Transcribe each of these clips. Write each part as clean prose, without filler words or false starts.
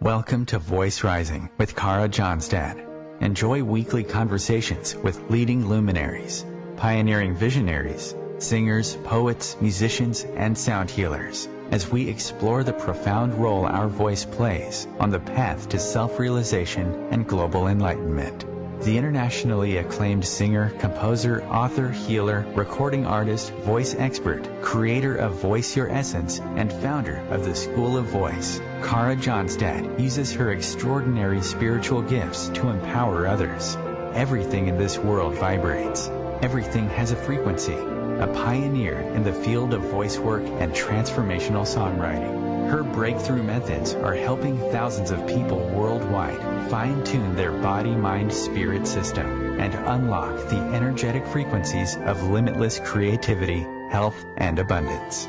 Welcome to Voice Rising with Kara Johnstad. Enjoy weekly conversations with leading luminaries, pioneering visionaries, singers, poets, musicians, and sound healers as we explore the profound role our voice plays on the path to self-realization and global enlightenment. The internationally acclaimed singer, composer, author, healer, recording artist, voice expert, creator of Voice Your Essence, and founder of the School of Voice, Kara Johnstad uses her extraordinary spiritual gifts to empower others. Everything in this world vibrates. Everything has a frequency. A pioneer in the field of voice work and transformational songwriting. Her breakthrough methods are helping thousands of people worldwide fine-tune their body-mind-spirit system and unlock the energetic frequencies of limitless creativity, health, and abundance.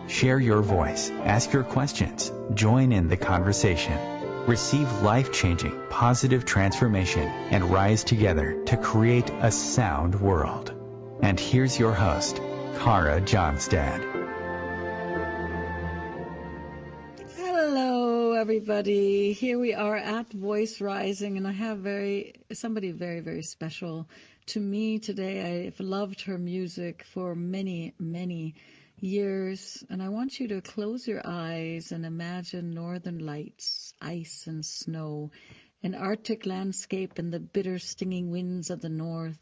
Share your voice, ask your questions, join in the conversation. Receive life-changing, positive transformation and rise together to create a sound world. And here's your host, Kara Johnstad. Hello, everybody. Here we are at Voice Rising, and I have somebody very, very special to me today. I've loved her music for many, many years, and I want you to close your eyes and imagine northern lights, ice and snow, an Arctic landscape and the bitter stinging winds of the north.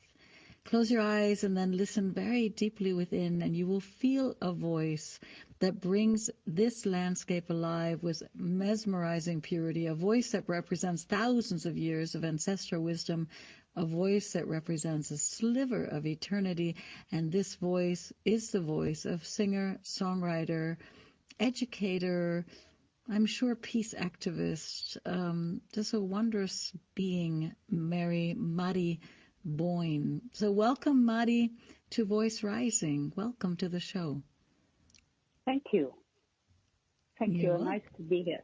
Close your eyes and then listen very deeply within, and you will feel a voice that brings this landscape alive with mesmerizing purity, a voice that represents thousands of years of ancestral wisdom, a voice that represents a sliver of eternity, and this voice is the voice of singer, songwriter, educator, I'm sure peace activist, just a wondrous being, Mari Boine. So welcome, Mari, to Voice Rising. Welcome to the show. Thank you. Thank you. Nice to be here.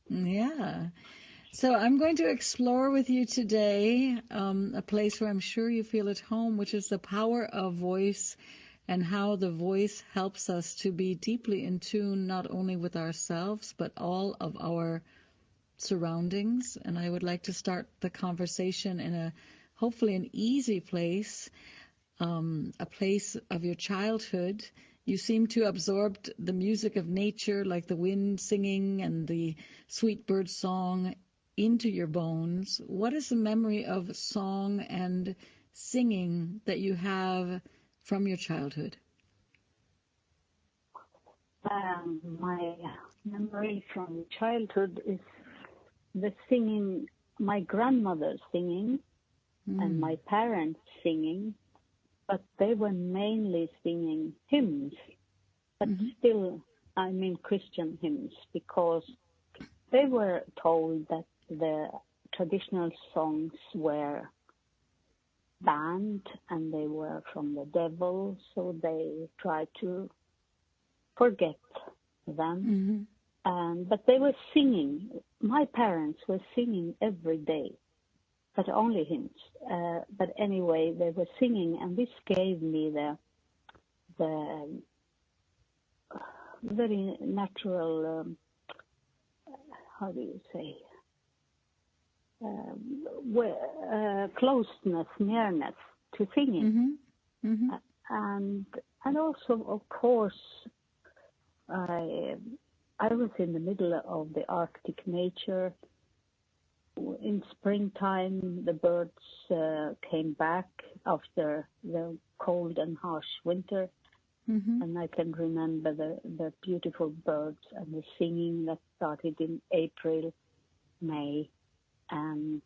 Yeah. So I'm going to explore with you today a place where I'm sure you feel at home, which is the power of voice and how the voice helps us to be deeply in tune not only with ourselves, but all of our surroundings. And I would like to start the conversation in hopefully an easy place, a place of your childhood. You seem to absorb the music of nature, like the wind singing and the sweet bird song, into your bones. What is the memory of song and singing that you have from your childhood? My memory from childhood is the singing, my grandmother singing, and my parents singing, but they were mainly singing hymns, but still, I mean Christian hymns, because they were told that the traditional songs were banned and they were from the devil, so they tried to forget them. But they were singing. My parents were singing every day, but only hymns. But anyway, they were singing, and this gave me the very natural, how do you say, closeness, nearness to singing. And also, of course, I was in the middle of the Arctic nature. In springtime, the birds came back after the cold and harsh winter, and I can remember the beautiful birds and the singing that started in April, May, and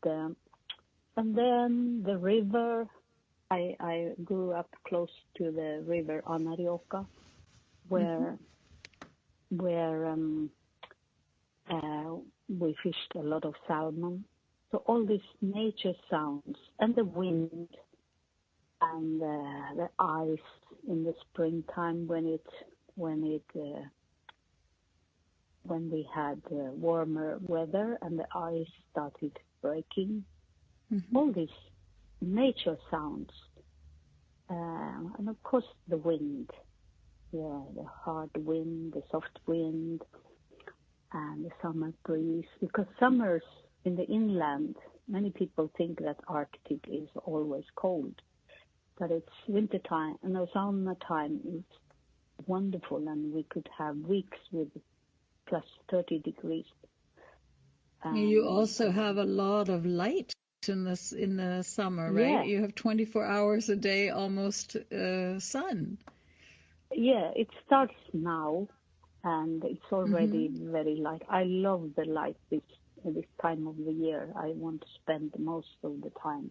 then the river. I grew up close to the river Anarjohka, where we fished a lot of salmon. So all these nature sounds and the wind and the ice in the springtime when we had warmer weather and the ice started breaking. All these nature sounds, and of course the wind, the hard wind, the soft wind. and the summer breeze. Because summers in the inland, many people think that Arctic is always cold, but it's wintertime, and no, summertime is wonderful, and we could have weeks with plus 30 degrees. You also have a lot of light in the summer, right? Yeah. You have 24 hours a day almost sun. Yeah, it starts now, and it's already very light. I love the light this time of the year. I want to spend most of the time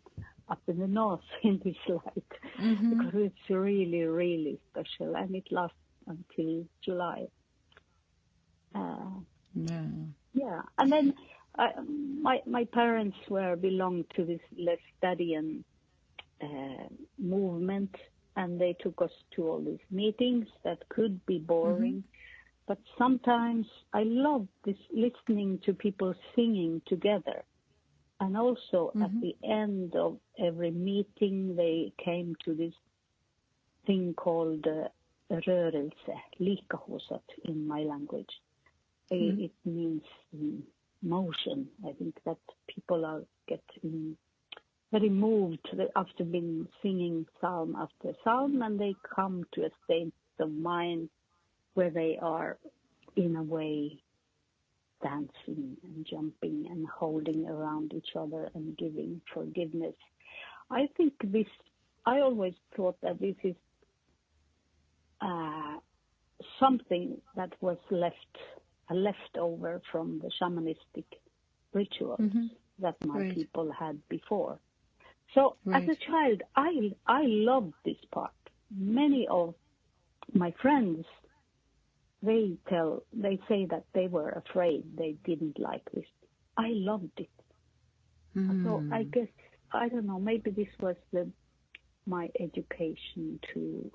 up in the north in this light because it's really, really special, and it lasts until July. Yeah, and then my parents belonged to this Lestadian movement, and they took us to all these meetings that could be boring. But sometimes I love this listening to people singing together. And also at the end of every meeting, they came to this thing called rörelse, likahuset in my language. It means motion. I think that people get very moved after being singing psalm after psalm, and they come to a state of mind where they are, in a way, dancing and jumping and holding around each other and giving forgiveness. I always thought that this is something that was a leftover from the shamanistic rituals that my people had before. So as a child, I loved this part. Many of my friends, they say that they were afraid, they didn't like this. I loved it. So I guess, I don't know, maybe this was my education to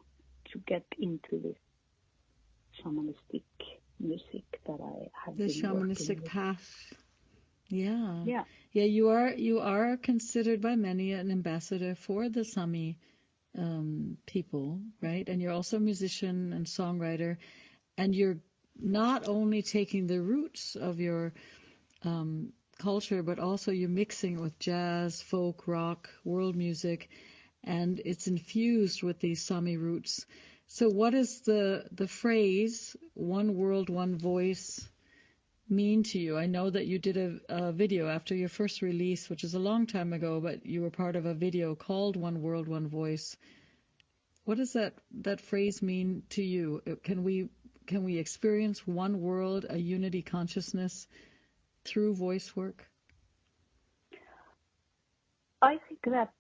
get into this shamanistic music that I have been working with. The shamanistic path. Yeah. You are considered by many an ambassador for the Sami people, right? And you're also a musician and songwriter, and you're not only taking the roots of your culture, but also you're mixing with jazz, folk, rock, world music, and it's infused with these Sami roots. So what does the phrase "one world, one voice" mean to you? I know that you did a video after your first release, which is a long time ago, but you were part of a video called "One World, One Voice." What does that phrase mean to you? Can we experience one world, a unity consciousness through voice work? I think that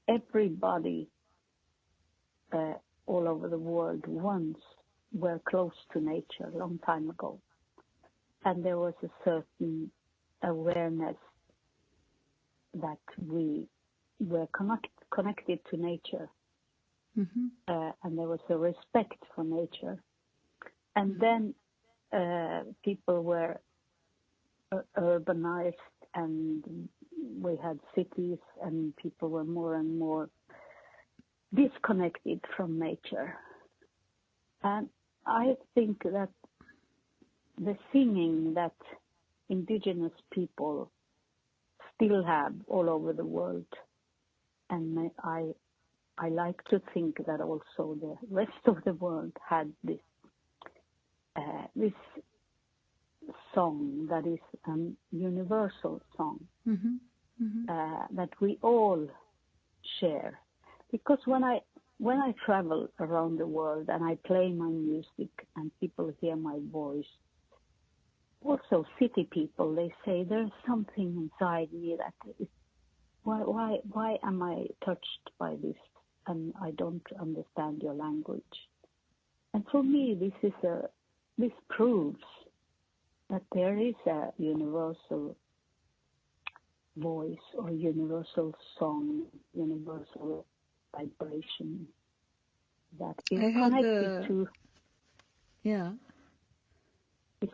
everybody all over the world once were close to nature a long time ago. And there was a certain awareness that we were connected to nature. And there was a respect for nature. And then people were urbanized, and we had cities, and people were more and more disconnected from nature. And I think that the singing that indigenous people still have all over the world, and I like to think that also the rest of the world had this song that is a universal song that we all share. Because when I travel around the world and I play my music and people hear my voice, also city people, they say there's something inside me that is, why am I touched by this, and I don't understand your language. And for me, this proves that there is a universal voice or universal song, universal vibration that is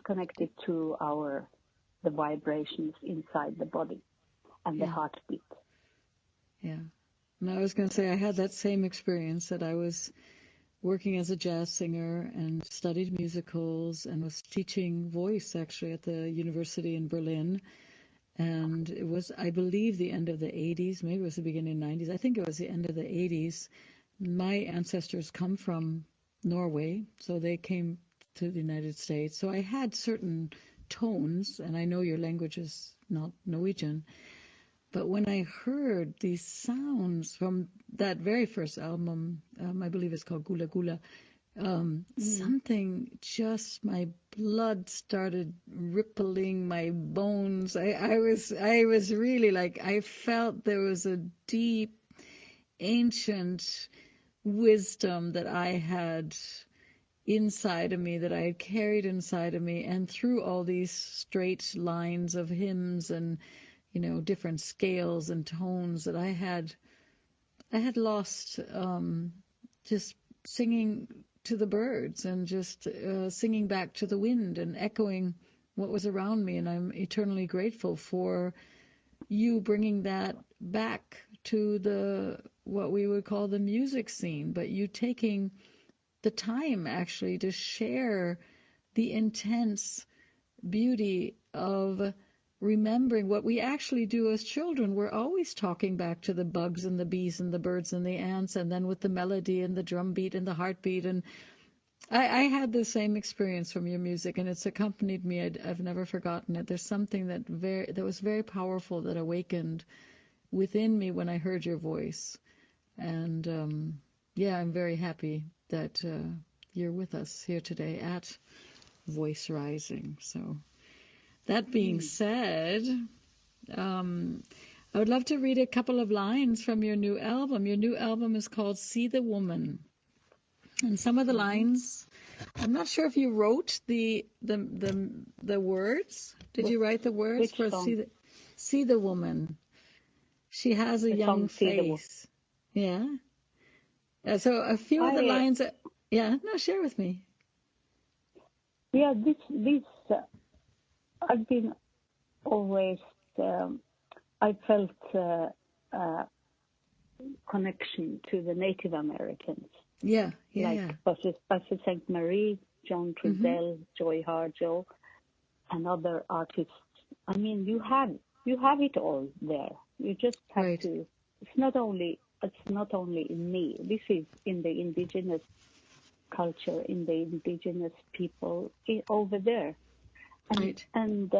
connected to the vibrations inside the body and the heartbeat. Yeah. And I was going to say I had that same experience, that I was working as a jazz singer and studied musicals and was teaching voice actually at the university in Berlin. And it was, I believe, the end of the 80s, maybe it was the beginning of the 90s. I think it was the end of the 80s. My ancestors come from Norway, so they came to the United States. So I had certain tones, and I know your language is not Norwegian. But when I heard these sounds from that very first album, I believe it's called Gula Gula, something just, my blood started rippling my bones. I was really like, I felt there was a deep, ancient wisdom that I had inside of me, that I had carried inside of me, and through all these straight lines of hymns and different scales and tones that I had lost, just singing to the birds and just singing back to the wind and echoing what was around me. And I'm eternally grateful for you bringing that back to what we would call the music scene, but you taking the time actually to share the intense beauty of remembering what we actually do as children. We're always talking back to the bugs and the bees and the birds and the ants, and then with the melody and the drum beat and the heartbeat. And I had the same experience from your music, and it's accompanied me. I've never forgotten it. There's something that was very powerful that awakened within me when I heard your voice. And I'm very happy that you're with us here today at Voice Rising. So that being said, I would love to read a couple of lines from your new album. Your new album is called See the Woman. And some of the lines, I'm not sure if you wrote the words. Did you write the words for See the Woman? She has a young face. Yeah. So a few of the lines, share with me. Yeah, this I've been always, I felt connection to the Native Americans. Buster St. Marie, John Trudell, Joy Harjo, and other artists. I mean, you have it all there. You just have to. It's not only in me. This is in the indigenous culture, in the indigenous people over there. And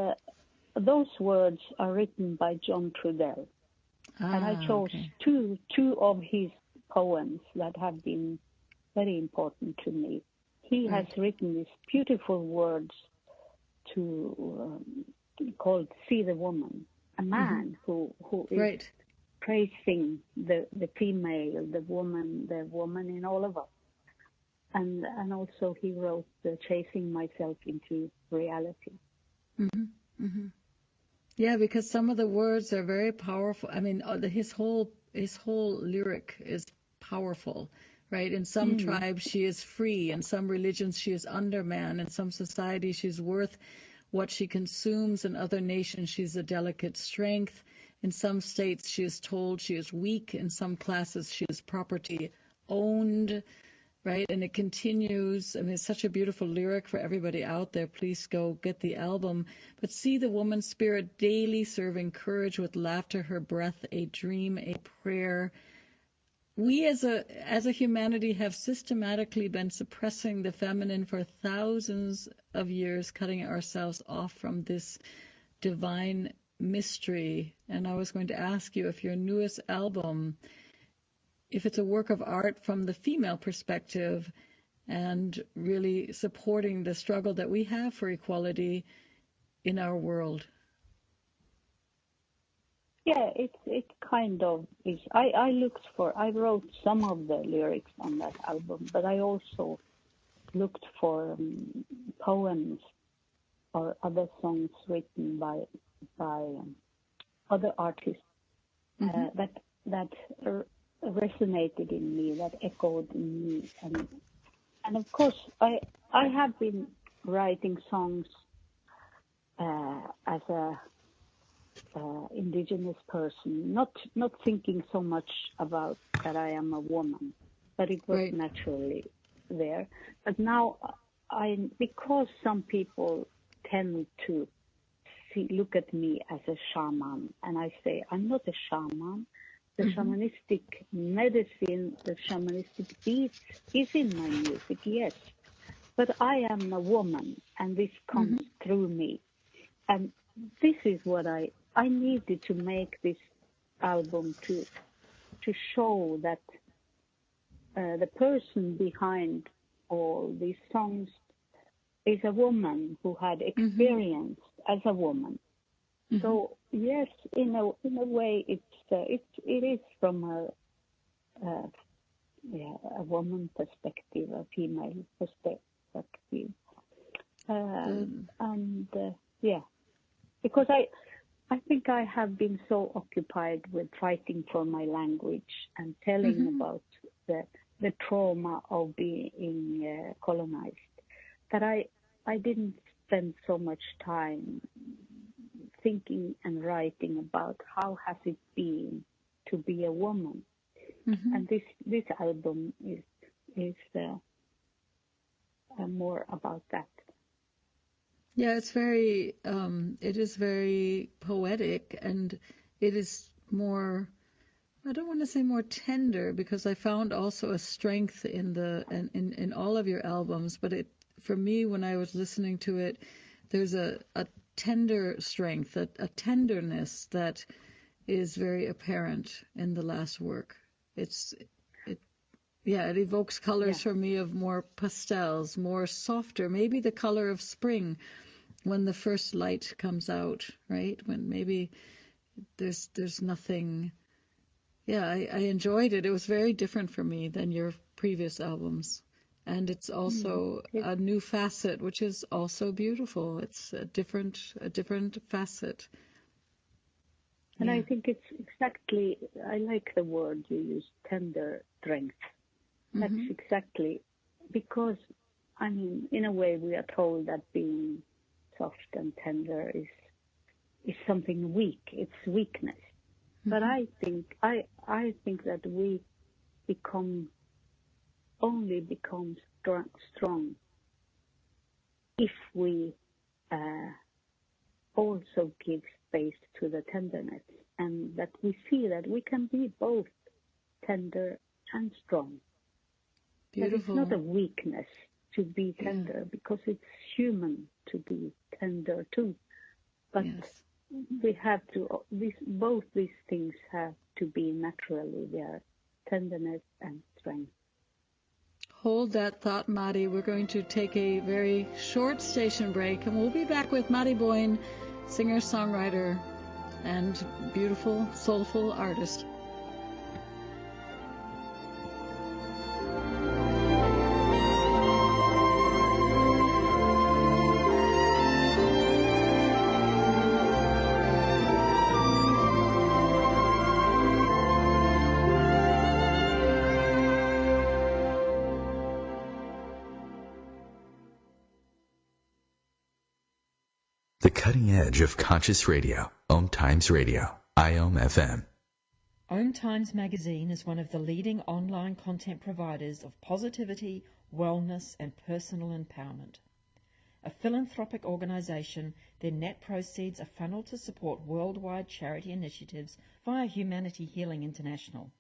those words are written by John Trudell. And I chose two of his poems that have been very important to me. He has written these beautiful words called See the Woman, a man who is praising the female, the woman in all of us. And also he wrote Chasing Myself into Reality. Yeah, because some of the words are very powerful. I mean, his whole lyric is powerful, right? In some tribes she is free, in some religions she is underman, in some societies she's worth what she consumes, in other nations she's a delicate strength, in some states she is told she is weak, in some classes she is property owned. Right, and it continues. I mean, it's such a beautiful lyric for everybody out there. Please go get the album. But see the woman's spirit daily serving courage with laughter, her breath, a dream, a prayer. We as a humanity have systematically been suppressing the feminine for thousands of years, cutting ourselves off from this divine mystery. And I was going to ask you if your newest album, if it's a work of art from the female perspective and really supporting the struggle that we have for equality in our world. Yeah, it kind of is. I wrote some of the lyrics on that album, but I also looked for poems or other songs written by other artists that resonated in me, that echoed in me, and of course I have been writing songs as a indigenous person, not thinking so much about that I am a woman, but it was naturally there. But now, because some people tend to look at me as a shaman, and I say I'm not a shaman. The shamanistic medicine, the shamanistic beats is in my music, yes. But I am a woman, and this comes through me. And this is what I needed to make this album to show that the person behind all these songs is a woman who had experience as a woman. So yes, in a way, it is from a woman perspective, a female perspective, because I think I have been so occupied with fighting for my language and telling about the trauma of being colonized that I didn't spend so much time thinking and writing about how has it been to be a woman. And this album is more about that. Yeah, it's very, it is very poetic, and it is more, I don't want to say more tender, because I found also a strength in all of your albums, but for me, when I was listening to it, there's a tender strength, a tenderness that is very apparent in the last work. It evokes colors for me of more pastels, more softer, maybe the color of spring when the first light comes out, right? When maybe there's nothing. Yeah, I enjoyed it. It was very different for me than your previous albums. And it's also a new facet, which is also beautiful. It's a different facet. And I think it's exactly, I like the word you use, tender strength. That's exactly, because, I mean, in a way we are told that being soft and tender is something weak. It's weakness. But I think that we only become strong if we also give space to the tenderness, and that we see that we can be both tender and strong. Beautiful. That it's not a weakness to be tender, because it's human to be tender too. But we have to, both these things have to be naturally there, tenderness and strength. Hold that thought, Mari. We're going to take a very short station break, and we'll be back with Mari Boine, singer-songwriter and beautiful, soulful artist. The cutting edge of conscious radio, OMTimes Radio, IOM FM. OMTimes magazine is one of the leading online content providers of positivity, wellness and personal empowerment. A philanthropic organisation, their net proceeds are funneled to support worldwide charity initiatives via Humanity Healing International.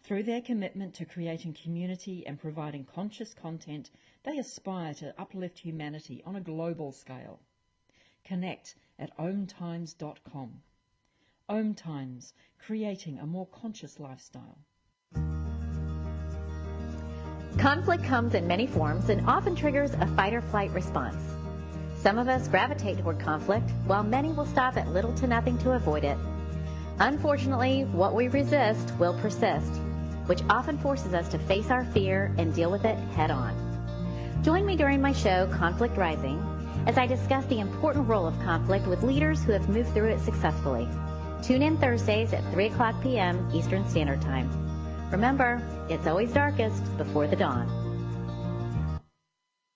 Through their commitment to creating community and providing conscious content, they aspire to uplift humanity on a global scale. Connect at omtimes.com. OMTimes, creating a more conscious lifestyle. Conflict comes in many forms and often triggers a fight-or-flight response. Some of us gravitate toward conflict, while many will stop at little to nothing to avoid it. Unfortunately, what we resist will persist, which often forces us to face our fear and deal with it head-on. Join me during my show, Conflict Rising, as I discuss the important role of conflict with leaders who have moved through it successfully. Tune in Thursdays at 3 o'clock p.m. Eastern Standard Time. Remember, it's always darkest before the dawn.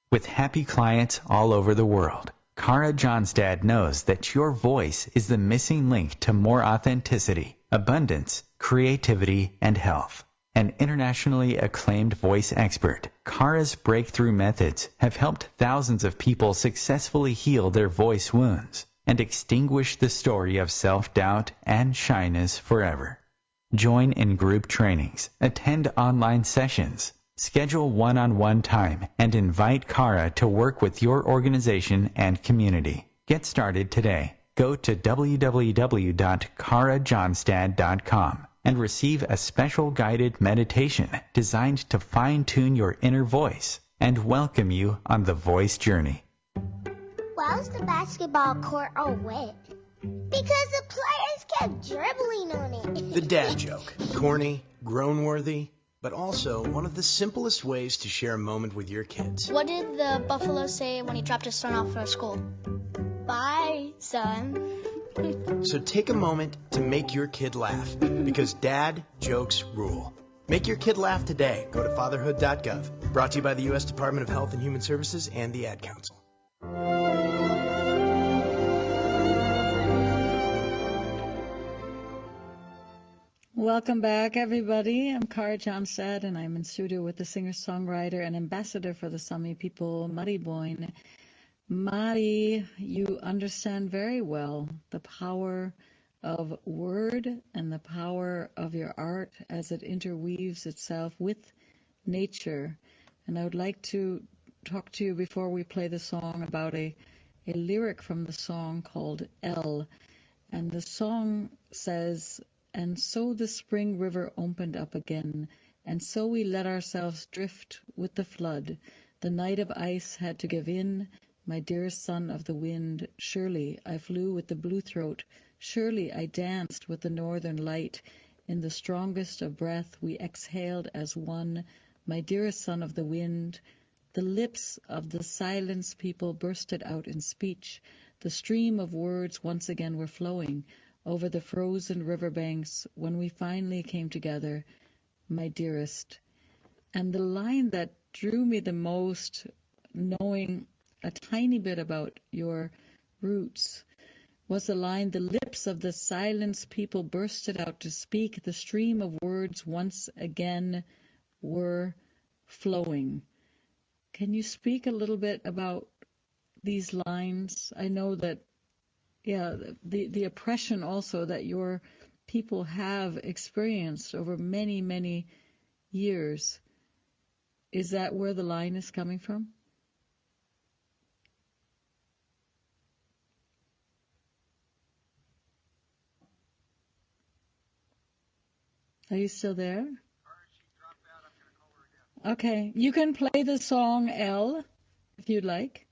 With happy clients all over the world, Kara Johnstad knows that your voice is the missing link to more authenticity, abundance, creativity, and health. An internationally acclaimed voice expert, Kara's breakthrough methods have helped thousands of people successfully heal their voice wounds and extinguish the story of self-doubt and shyness forever. Join in group trainings, attend online sessions, schedule one-on-one time, and invite Kara to work with your organization and community. Get started today. Go to www.karajohnstad.com and receive a special guided meditation designed to fine-tune your inner voice and welcome you on the voice journey. Why was the basketball court all wet? Because the players kept dribbling on it. The dad joke. Corny, groan-worthy, but also one of the simplest ways to share a moment with your kids. What did the buffalo say when he dropped his son off for school? Bye, son. So take a moment to make your kid laugh, because dad jokes rule. Make your kid laugh today. Go to fatherhood.gov. Brought to you by the U.S. Department of Health and Human Services and the Ad Council. Welcome back, everybody. I'm Kara Johnstad, and I'm in studio with the singer-songwriter and ambassador for the Sami people, Mari Boine. Mari, you understand very well the power of word and the power of your art as it interweaves itself with nature. And I would like to talk to you before we play the song about a lyric from the song called El. And the song says, "And so the spring river opened up again, and so we let ourselves drift with the flood. The night of ice had to give in. My dearest son of the wind, surely I flew with the blue throat, surely I danced with the northern light. In the strongest of breath we exhaled as one, my dearest son of the wind. The lips of the silence people bursted out in speech. The stream of words once again were flowing over the frozen riverbanks when we finally came together, my dearest." And the line that drew me the most, knowing a tiny bit about your roots, was the line, "The lips of the silenced people bursted out to speak. The stream of words once again were flowing." Can you speak a little bit about these lines? I know that, the oppression also that your people have experienced over many, many years. Is that where the line is coming from? Are you still there? Okay, you can play the song El if you'd like.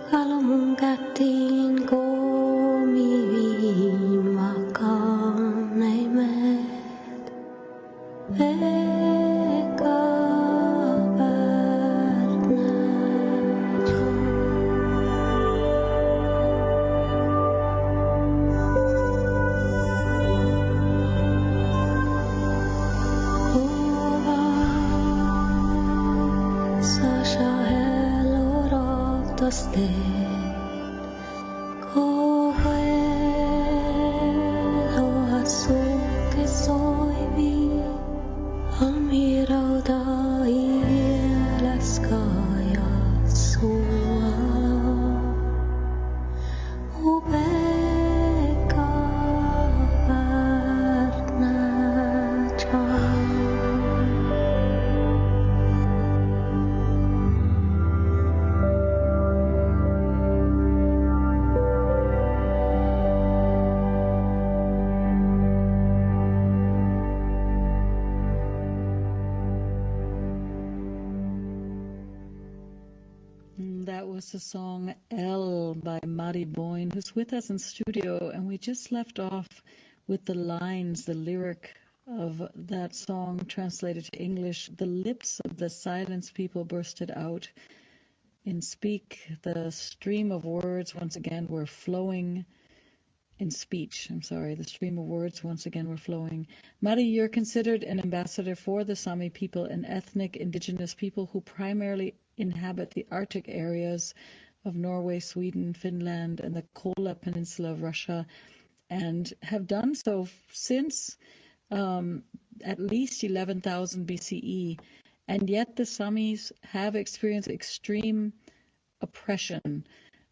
Kalau mungkatin ko mi That was the song L by Mari Boine, who's with us in studio, and we just left off with the lines, the lyric of that song translated to English. The lips of the silenced people bursted out in speak. The stream of words once again were flowing in speech. The stream of words once again were flowing. Mari, you're considered an ambassador for the Sami people, an ethnic indigenous people who primarily inhabit the Arctic areas of Norway, Sweden, Finland, and the Kola Peninsula of Russia, and have done so since at least 11,000 BCE. And yet the Samis have experienced extreme oppression.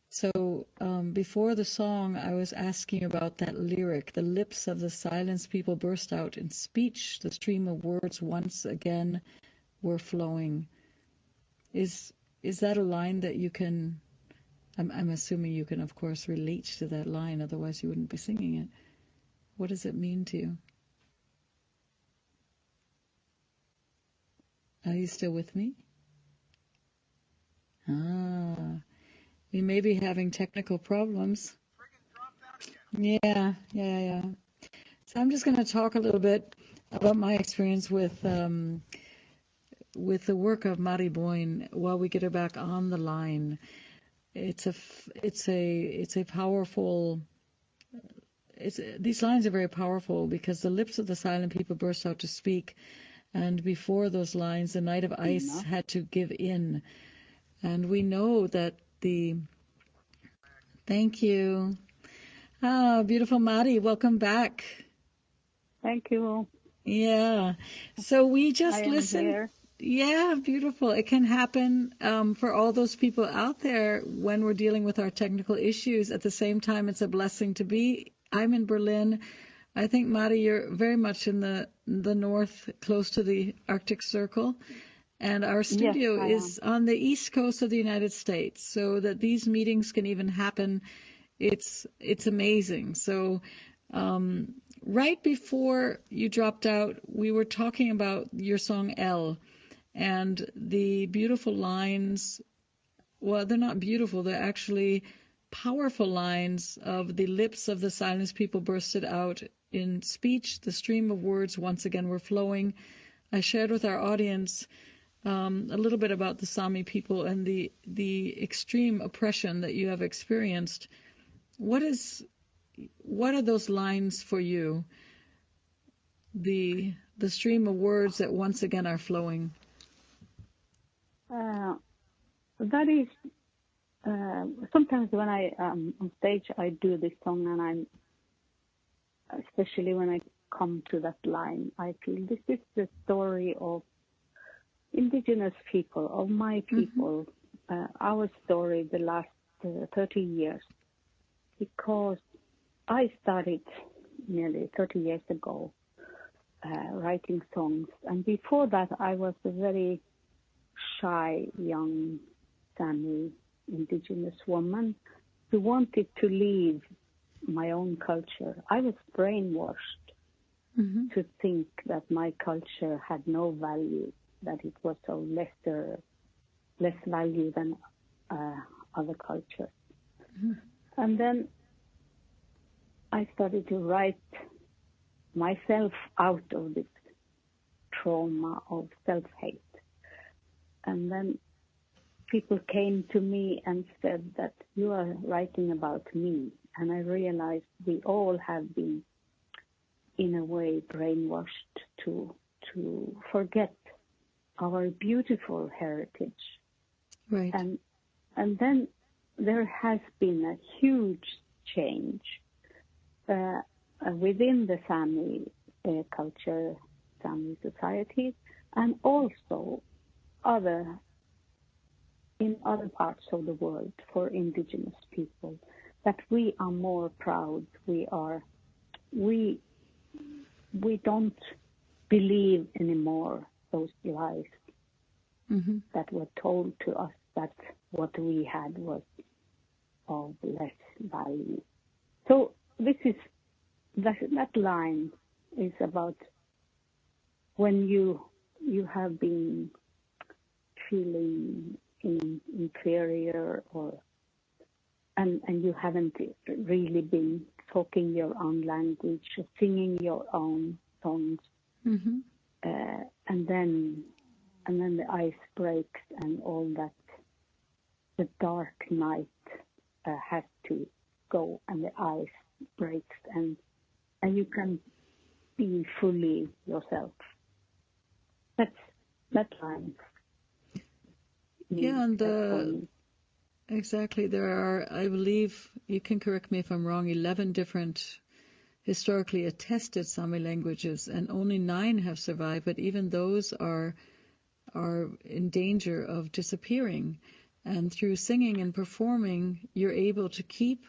So before the song, I was asking about that lyric. The lips of the silenced people burst out in speech. The stream of words once again were flowing. Is that a line that you can, I'm assuming you can, of course, relate to that line, otherwise you wouldn't be singing it. What does it mean to you? Are you still with me? We may be having technical problems. Yeah. So I'm just going to talk a little bit about my experience with the work of Mari Boine while we get her back on the line. It's a powerful. These lines are very powerful because the lips of the silent people burst out to speak, and before those lines, the night of ice had to give in, and we know that Thank you. Beautiful Mari, welcome back. Thank you. Yeah. So we just listened. Here. Yeah, beautiful. It can happen for all those people out there when we're dealing with our technical issues. At the same time, it's a blessing to be. I'm in Berlin. I think, Mari, you're very much in the north, close to the Arctic Circle. And our studio is on the east coast of the United States, so that these meetings can even happen. It's amazing. So right before you dropped out, we were talking about your song L and the beautiful lines. Well, they're not beautiful. They're actually powerful lines of the lips of the silenced people bursted out in speech. The stream of words once again were flowing. I shared with our audience a little bit about the Sami people and the extreme oppression that you have experienced. What are those lines for you? The stream of words that once again are flowing. That is sometimes when I on stage I do this song, and especially when I come to that line, I feel this is the story of indigenous people, of my people, our story the last 30 years, because I started nearly 30 years ago writing songs, and before that I was a very shy young Sami indigenous woman who wanted to leave my own culture. I was brainwashed to think that my culture had no value, that it was so less value than other cultures. And then I started to write myself out of this trauma of self-hate. And then people came to me and said that you are writing about me. And I realized we all have been, in a way, brainwashed to forget our beautiful heritage. Right. And then there has been a huge change within the Sami culture, Sami society, and also in other parts of the world for indigenous people, that we are more proud. We don't believe anymore those lies that were told to us, that what we had was of less value. So that line is about when you have been feeling inferior, and you haven't really been talking your own language, or singing your own songs, and then the ice breaks, and all that, the dark night has to go, and the ice breaks, and you can be fully yourself. That's that line. Yeah, and exactly. There are, I believe, you can correct me if I'm wrong, 11 different historically attested Sami languages, and only 9 have survived, but even those are in danger of disappearing. And through singing and performing, you're able to keep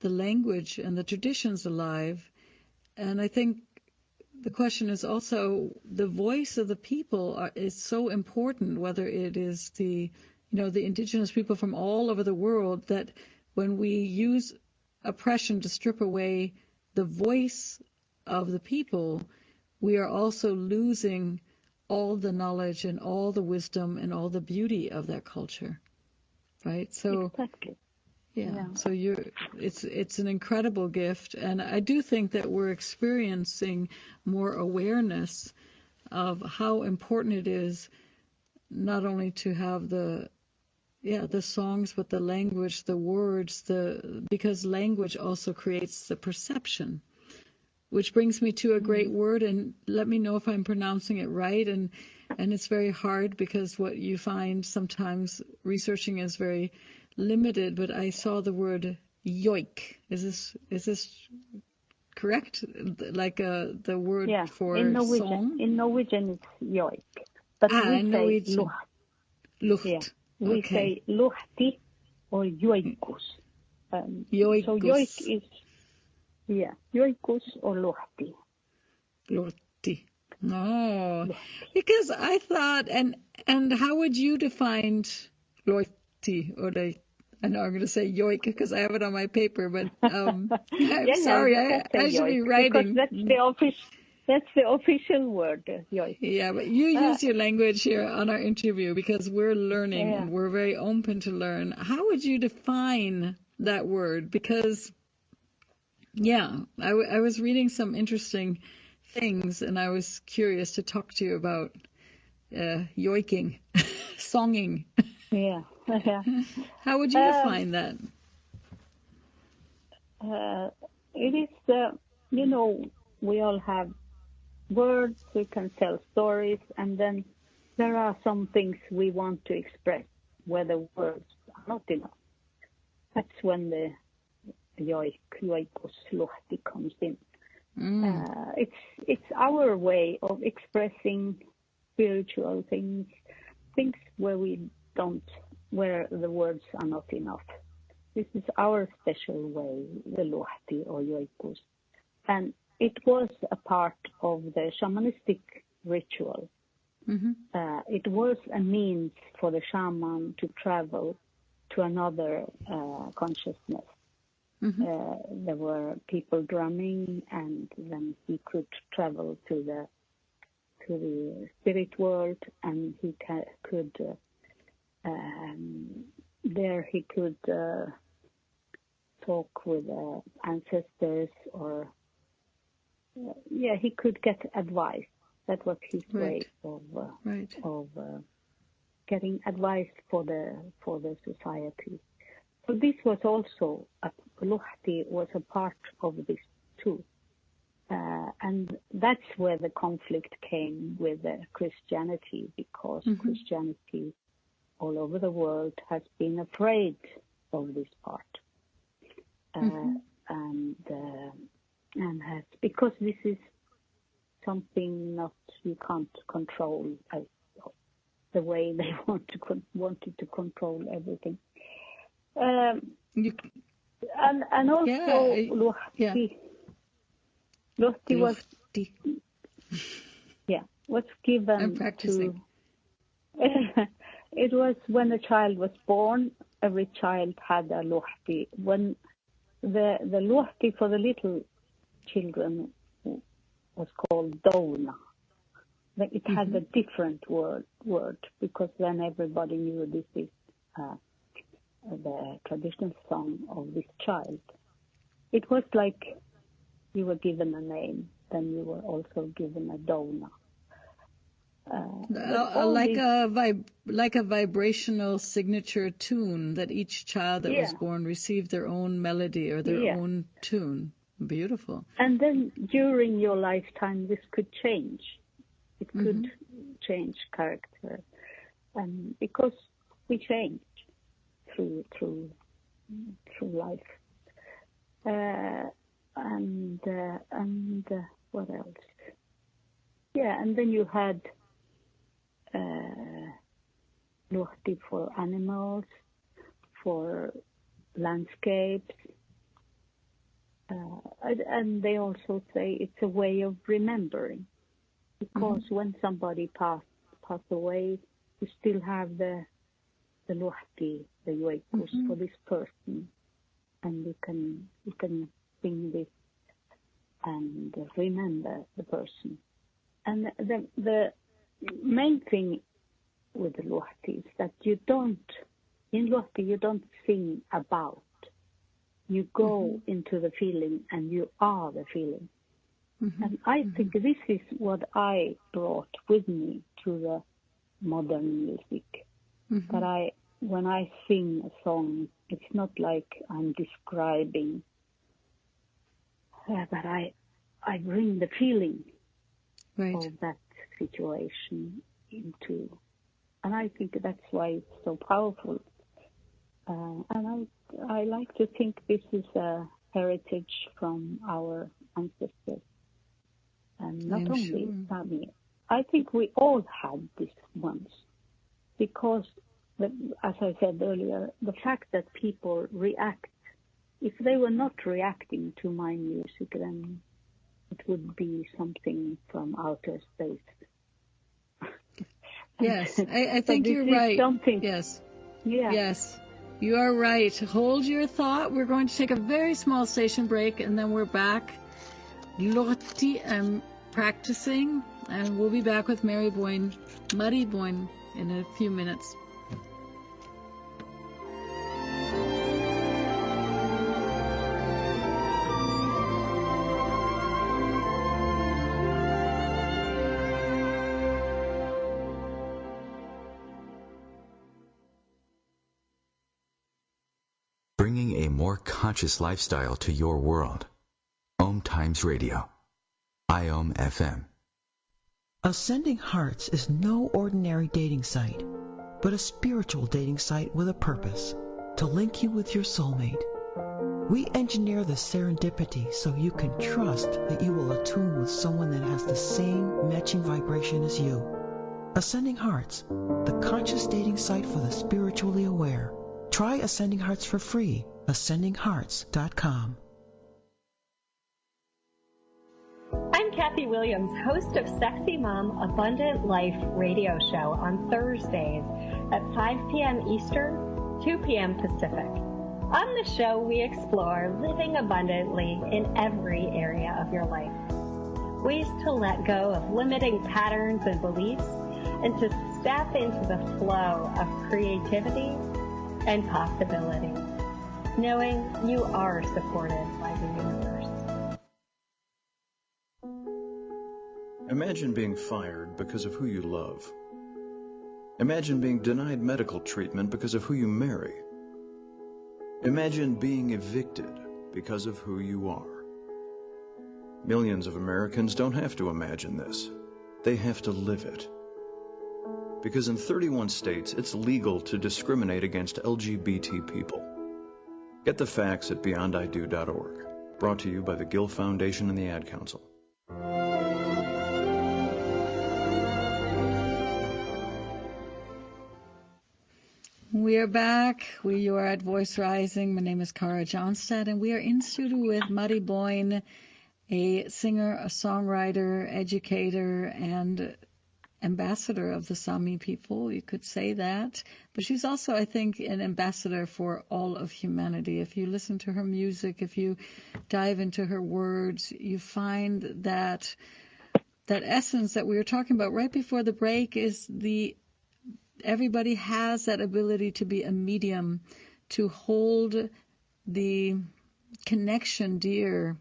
the language and the traditions alive. And I think the question is also the voice of the people is so important, whether it is the indigenous people from all over the world, that when we use oppression to strip away the voice of the people, we are also losing all the knowledge and all the wisdom and all the beauty of that culture, right? So exactly. Yeah. So it's an incredible gift, and I do think that we're experiencing more awareness of how important it is not only to have the songs, but the language, the words, because language also creates the perception, which brings me to a great word, and let me know if I'm pronouncing it right. And it's very hard because what you find sometimes researching is very limited, but I saw the word joik. Is this correct? Like the word for song? In Norwegian it's joik. But we say lucht. Yeah. We say luhti or joikus. Joikus. So joik is joikus or luhti. Luhti. Oh, because I thought, and how would you define luhti, or I know I'm going to say yoik because I have it on my paper, but I'm sorry, I should be writing. Because that's the official word, yoik. Yeah, but you use your language here on our interview because we're learning and we're very open to learn. How would you define that word? Because, I was reading some interesting things, and I was curious to talk to you about yoiking, songing. Yeah. How would you define that? It is, we all have words, we can tell stories, and then there are some things we want to express where the words are not enough. That's when the joikus luhti comes in. It's our way of expressing spiritual things where the words are not enough. This is our special way, the luhti or joikus. And it was a part of the shamanistic ritual. It was a means for the shaman to travel to another consciousness. There were people drumming, and then he could travel to the spirit world, and he could there he could talk with ancestors, or he could get advice. That was his way of getting advice for the society. So this was also luhti was a part of this too, and that's where the conflict came with Christianity, because Christianity all over the world has been afraid of this part. And has, because this is something not you can't control the way they wanted to control everything. And also Lohti was given. I'm practicing. It was when a child was born. Every child had a Lohti. When the Lohti for the little children was called Dona. It had a different word because then everybody knew this is the traditional song of this child. It was like you were given a name, then you were also given a Dona. Like a vibrational signature tune that each child that was born received their own melody or their own tune. Beautiful. And then during your lifetime, this could change. It could change character, and because we change through life. And what else? Yeah, and then you had Lohti for animals, for landscapes, and they also say it's a way of remembering, because when somebody passed away, you still have the Lohti, the joik for this person, and you can sing this and remember the person. And the main thing with the Lohti is that in Lohti you don't sing about. You go into the feeling and you are the feeling. And I think this is what I brought with me to the modern music. That when I sing a song, it's not like I'm describing, but I bring the feeling of that situation into, and I think that's why it's so powerful. And I like to think this is a heritage from our ancestors, and not only Sami. I think we all had this once, because, as I said earlier, the fact that people react, if they were not reacting to my music, then it would be something from outer space. Yes, I think you're right. Yes. Yeah. Yes, you are right. Hold your thought. We're going to take a very small station break, and then we're back. Lohti, I'm practicing, and we'll be back with Mary Boine, Muddy Boine, in a few minutes. Bringing a more conscious lifestyle to your world. OMTimes Radio. IOM FM. Ascending Hearts is no ordinary dating site, but a spiritual dating site with a purpose, to link you with your soulmate. We engineer the serendipity so you can trust that you will attune with someone that has the same matching vibration as you. Ascending Hearts, the conscious dating site for the spiritually aware. Try Ascending Hearts for free. AscendingHearts.com. I'm Kathy Williams, host of Sexy Mom Abundant Life radio show on Thursdays at 5 p.m. Eastern, 2 p.m. Pacific. On the show, we explore living abundantly in every area of your life. Ways to let go of limiting patterns and beliefs and to step into the flow of creativity and possibility, knowing you are supported by the universe. Imagine being fired because of who you love. Imagine being denied medical treatment because of who you marry. Imagine being evicted because of who you are. Millions of Americans don't have to imagine this. They have to live it. Because in 31 states, it's legal to discriminate against LGBT people. Get the facts at beyondido.org. Brought to you by the Gill Foundation and the Ad Council. We are back. You are at Voice Rising. My name is Kara Johnstad, and we are in studio with Mari Boine, a singer, a songwriter, educator, and ambassador of the Sami people. You could say that. But she's also, I think, an ambassador for all of humanity. If you listen to her music, if you dive into her words, you find that essence that we were talking about right before the break is everybody has that ability to be a medium, to hold the connection dear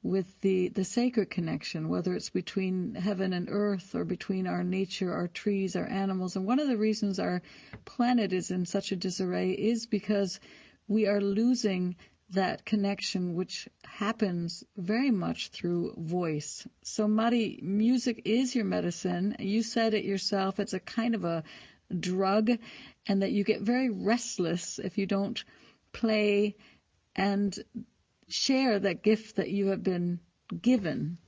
with the sacred connection, whether it's between heaven and earth or between our nature, our trees, our animals. And one of the reasons our planet is in such a disarray is because we are losing that connection, which happens very much through voice. So, Mari, music is your medicine. You said it yourself. It's a kind of a drug, and that you get very restless if you don't play and share that gift that you have been given.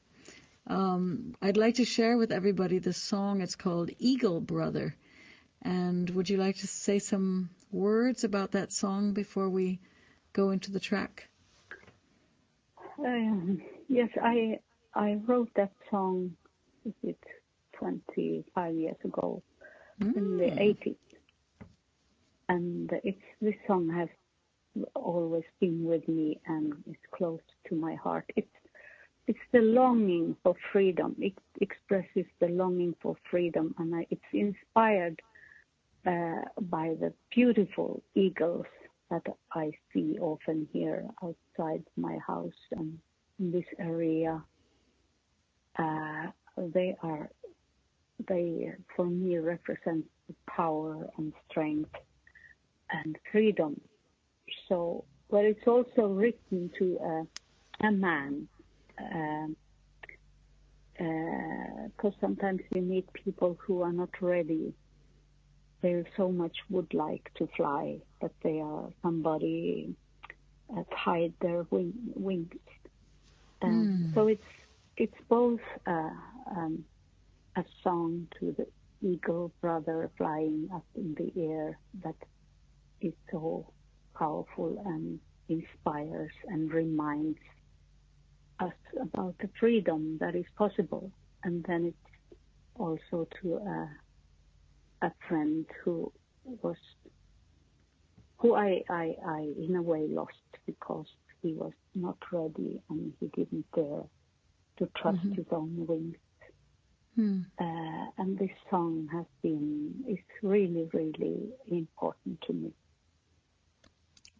I'd like to share with everybody this song. It's called Eagle Brother. And would you like to say some words about that song before we go into the track? Yes, I wrote that song 25 years ago. In the 80s, and this song has always been with me and is close to my heart. It's the longing for freedom. It expresses the longing for freedom, and it's inspired by the beautiful eagles that I see often here outside my house and in this area. They, for me, represent power and strength and freedom. So, but it's also written to a man, because sometimes you meet people who are not ready. They so much would like to fly, but they are somebody tied their wings. So it's both a song to the eagle brother flying up in the air that is so powerful and inspires and reminds us about the freedom that is possible. And then it's also to a friend who I in a way lost because he was not ready and he didn't dare to trust his own wings. And this song is really, really important to me.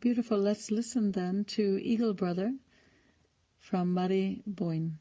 Beautiful. Let's listen then to Eagle Brother from Mari Boine.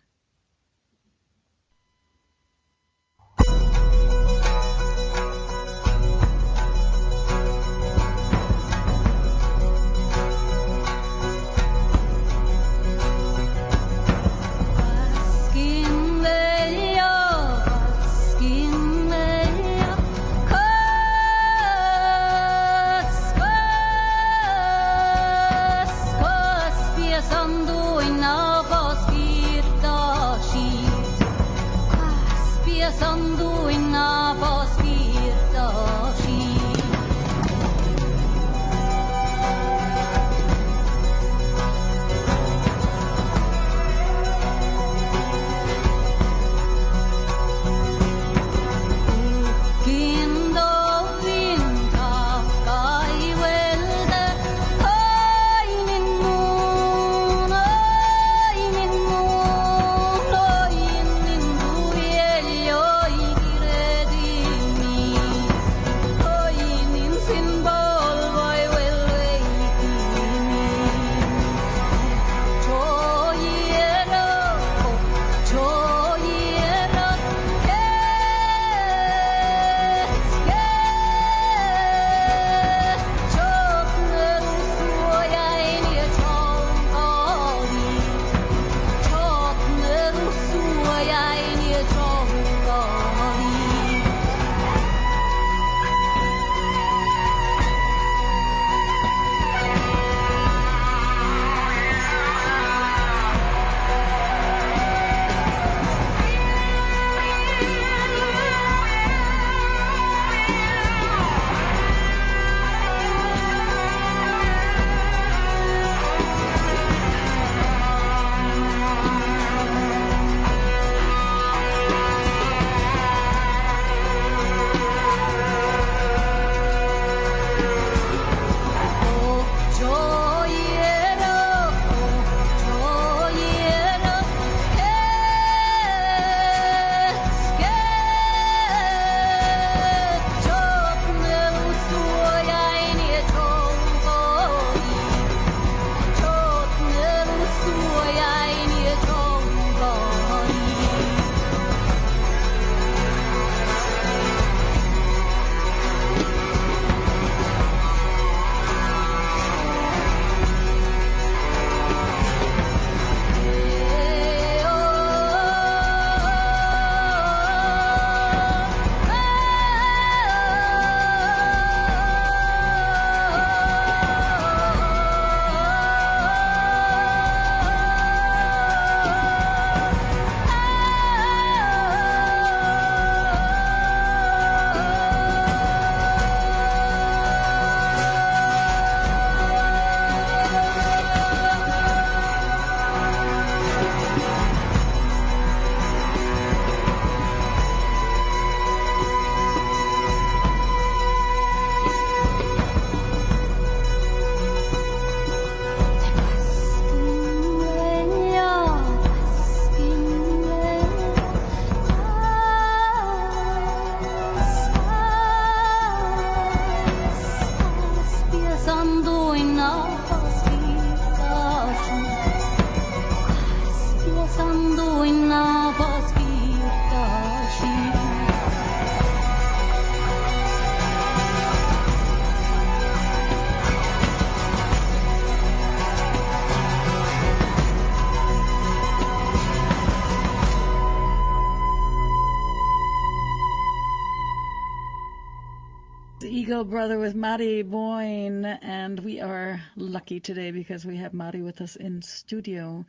Ego Brother with Mari Boine, and we are lucky today because we have Mari with us in studio.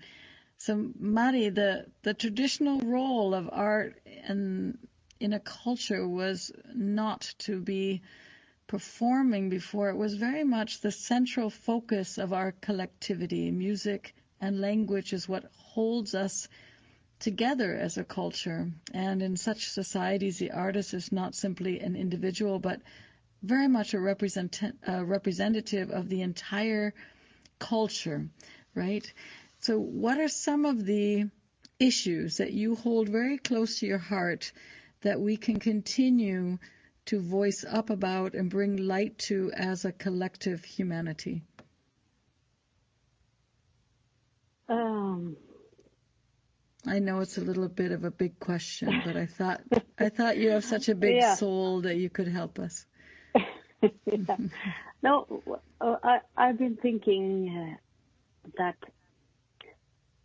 So Mari, the traditional role of art in a culture was not to be performing before. It was very much the central focus of our collectivity. Music and language is what holds us together as a culture. And in such societies, the artist is not simply an individual, but very much a representative of the entire culture, right? So what are some of the issues that you hold very close to your heart that we can continue to voice up about and bring light to as a collective humanity? I know it's a little bit of a big question, but I thought you have such a big soul that you could help us. Yeah. No, I've been thinking that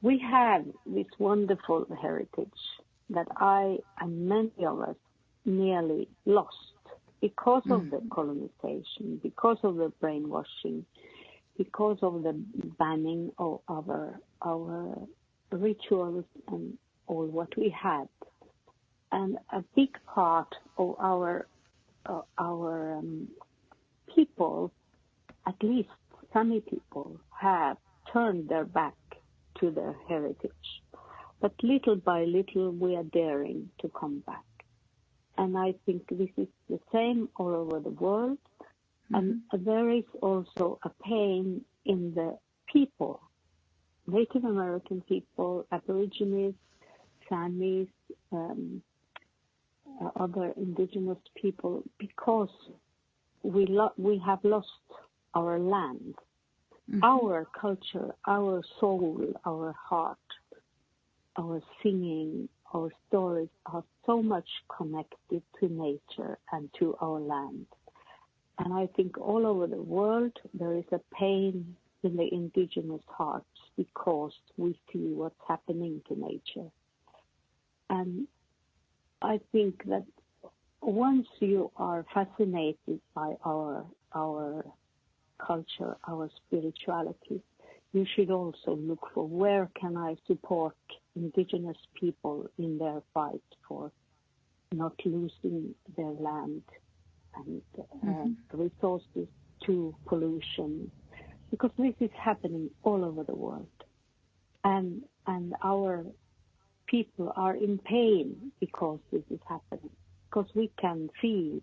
we have this wonderful heritage that I and many of us nearly lost because of the colonization, because of the brainwashing, because of the banning of our rituals and all what we had. And a big part of our people, at least Sami people, have turned their back to their heritage. But little by little, we are daring to come back. And I think this is the same all over the world. And there is also a pain in the people, Native American people, Aborigines, Samis, other indigenous people, because we have lost our land, our culture, our soul, our heart, our singing, our stories are so much connected to nature and to our land. And I think all over the world there is a pain in the indigenous hearts because we see what's happening to nature. And I think that once you are fascinated by our culture, our spirituality, you should also look for where can I support indigenous people in their fight for not losing their land and resources to pollution, because this is happening all over the world, and our people are in pain because this is happening, because we can feel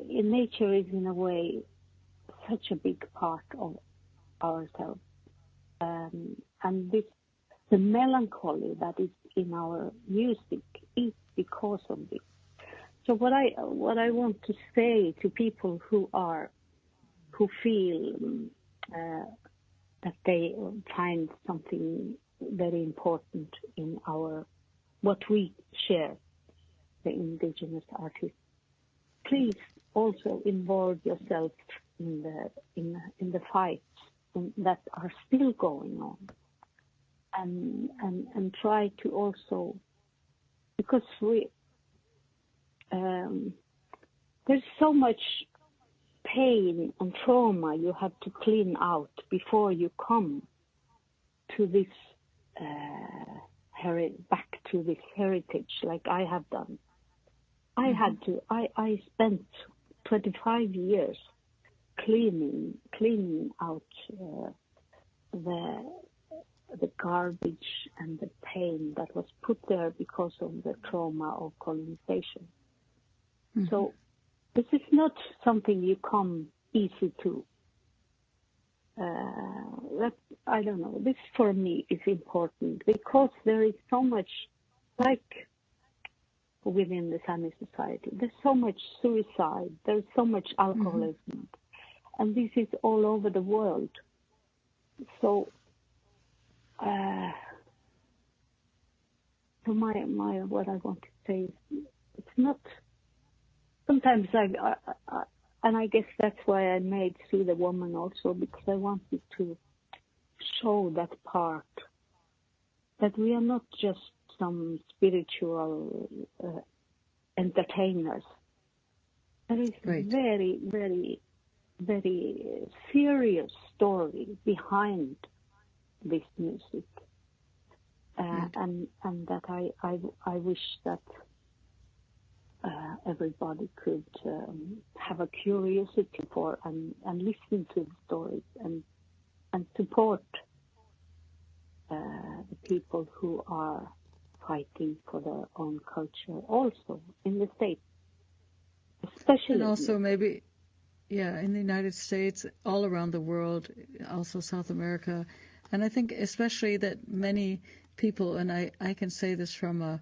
nature is in a way such a big part of ourselves, and the melancholy that is in our music is because of this. So what I want to say to people who feel that they find something very important in what we share, the indigenous artists, please also involve yourself in the fights that are still going on, and try to also, because there's so much pain and trauma you have to clean out before you come to this back to this heritage, like I have done. I spent 25 years cleaning out the garbage and the pain that was put there because of the trauma of colonization. So this is not something you come easy to. I don't know. This for me is important because there is so much, like within the Sami society, there's so much suicide, there's so much alcoholism, And this is all over the world. So, what I want to say is, it's not. Sometimes and I guess that's why I made See the Woman also, because I wanted to show that part, that we are not just some spiritual entertainers. There is a very, very, very serious story behind this music, and that I wish that everybody could have a curiosity for and listen to the stories and support the people who are fighting for their own culture also in the States, especially. And also maybe, in the United States, all around the world, also South America. And I think especially that many people, and I can say this from a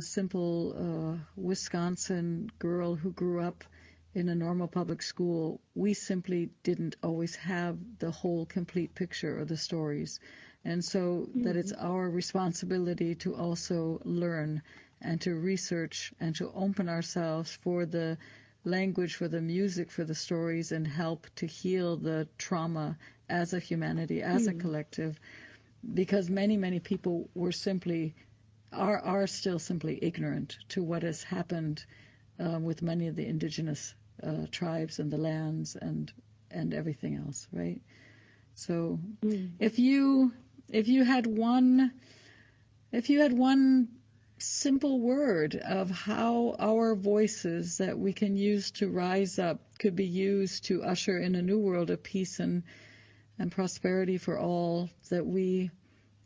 simple Wisconsin girl who grew up in a normal public school, we simply didn't always have the whole complete picture of the stories. And so that it's our responsibility to also learn and to research and to open ourselves for the language, for the music, for the stories, and help to heal the trauma as a humanity, as a collective, because many, many people were simply are still simply ignorant to what has happened with many of the indigenous tribes and the lands and everything else, right? So if you had one simple word of how our voices that we can use to rise up could be used to usher in a new world of peace and prosperity for all, that we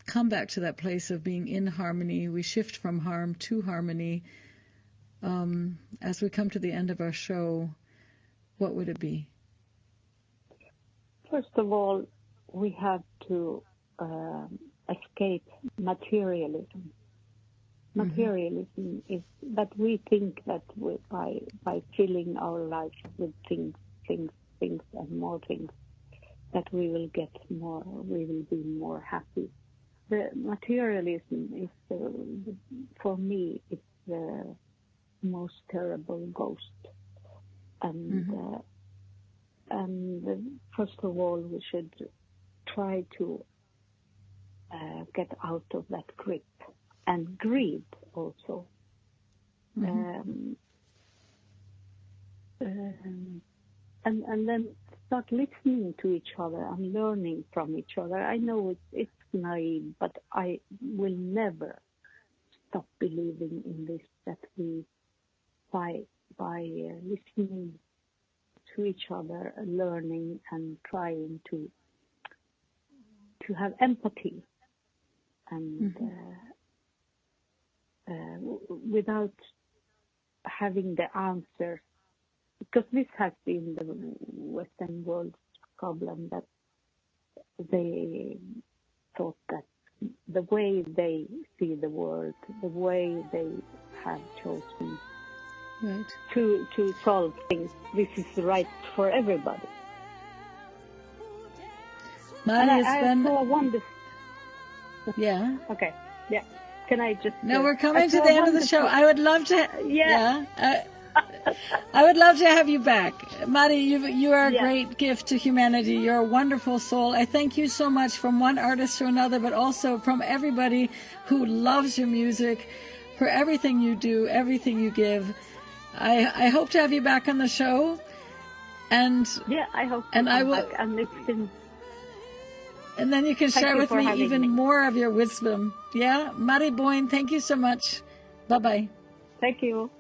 come back to that place of being in harmony, we shift from harm to harmony. As we come to the end of our show, what would it be? First of all, we have to escape materialism. Materialism is that we think that by filling our lives with things and more things, that we will get more, we will be more happy. The materialism is, for me, it's the most terrible ghost. And first of all, we should try to get out of that grip and greed also. And then start listening to each other and learning from each other. I know it's naive, but I will never stop believing in this, that we, by listening to each other, learning and trying to have empathy, and without having the answers, because this has been the Western world's problem, that they thought that the way they see the world, the way they have chosen to solve things, this is right for everybody. I saw wonderful. Yeah. Okay. Yeah. Can I just? No, we're coming to the end of the show. I would love to. I would love to have you back, Mari. You are a great gift to humanity. You're a wonderful soul. I thank you so much, from one artist to another, but also from everybody who loves your music, for everything you do, everything you give. I hope to have you back on the show. And I hope. And I will. Back. And it's been. And then you can share with me even more of your wisdom. Yeah, Mari Boine, thank you so much. Bye-bye. Thank you.